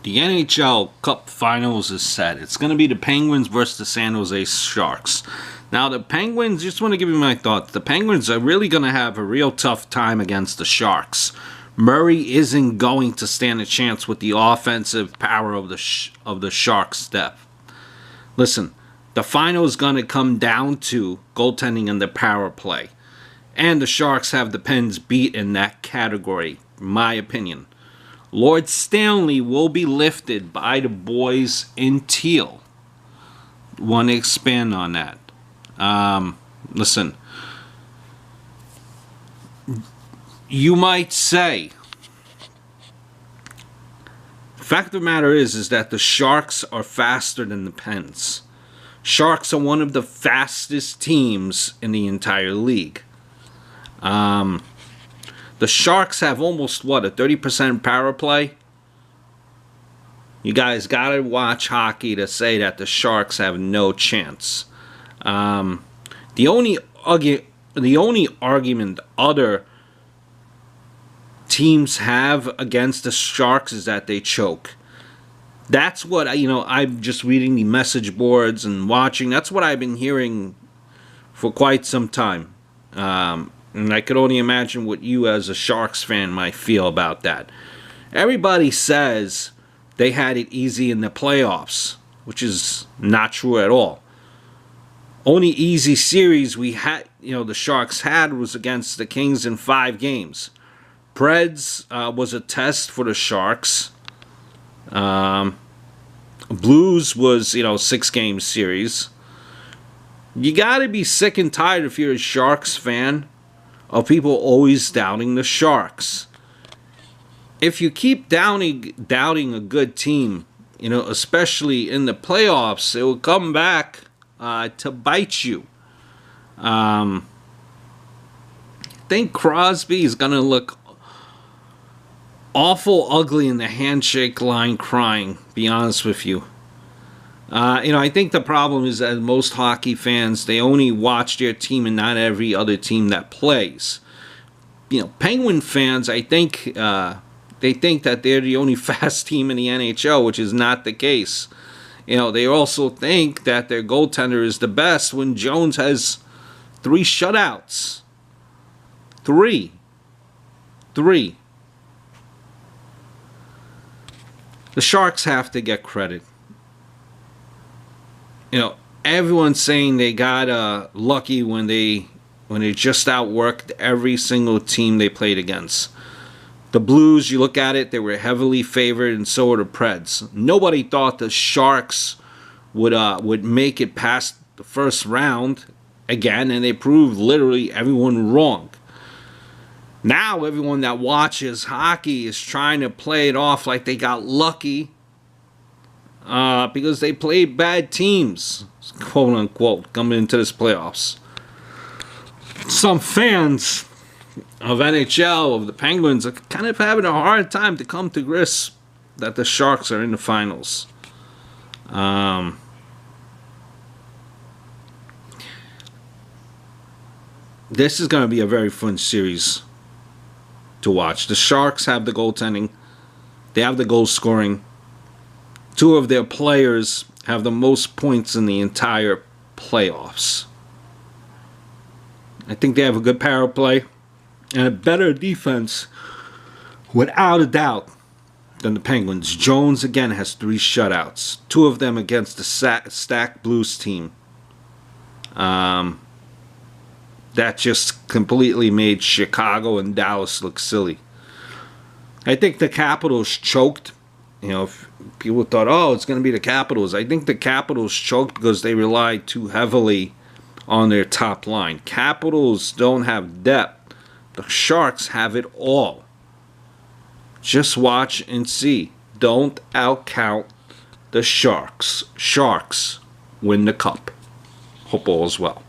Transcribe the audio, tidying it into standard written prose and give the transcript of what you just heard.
The NHL Cup Finals is set. It's going to be the Penguins versus the San Jose Sharks. Now, the Penguins, just want to give you my thoughts. The Penguins are really going to have a real tough time against the Sharks. Murray isn't going to stand a chance with the offensive power of the Sharks' depth. Listen, the final is going to come down to goaltending and the power play. And the Sharks have the Pens beat in that category, in my opinion. Lord Stanley will be lifted by the boys in teal. Want to expand on that. Listen, you might say, the fact of the matter is that the Sharks are faster than the Pens. Sharks are one of the fastest teams in the entire league. The Sharks have almost, a 30% power play? You guys got to watch hockey to say that the Sharks have no chance. The only argument other teams have against the Sharks is that they choke. That's what, I'm just reading the message boards and watching. That's what I've been hearing for quite some time. And I could only imagine what you as a Sharks fan might feel about that. Everybody says they had it easy in the playoffs, which is not true at all. Only easy series we had, the Sharks had was against the Kings in 5 games. Preds was a test for the Sharks. Blues was, 6-game series. You got to be sick and tired if you're a Sharks fan of people always doubting the Sharks. If you keep doubting a good team, especially in the playoffs, it will come back to bite you. I think Crosby is going to look awful ugly in the handshake line crying, be honest with you. I think the problem is that most hockey fans, they only watch their team and not every other team that plays. Penguin fans, I think, they think that they're the only fast team in the NHL, which is not the case. They also think that their goaltender is the best when Jones has 3 shutouts. 3. The Sharks have to get credit. Everyone's saying they got lucky when they just outworked every single team they played against. The Blues, you look at it, they were heavily favored, and so were the Preds. Nobody thought the Sharks would make it past the first round again, and they proved literally everyone wrong. Now everyone that watches hockey is trying to play it off like they got lucky because they played bad teams, quote unquote, coming into this playoffs. Some fans of NHL, of the Penguins, are kind of having a hard time to come to grips that the Sharks are in the finals. This is going to be a very fun series to watch. The Sharks have the goaltending. They have the goal scoring. 2 of their players have the most points in the entire playoffs. I think they have a good power play and a better defense, without a doubt, than the Penguins. Jones, again, has 3 shutouts. 2 of them against the stacked Blues team. That just completely made Chicago and Dallas look silly. I think the Capitals choked. If people thought, it's going to be the Capitals. I think the Capitals choked because they relied too heavily on their top line. Capitals don't have depth. The Sharks have it all. Just watch and see. Don't outcount the Sharks. Sharks win the cup. Hope all is well.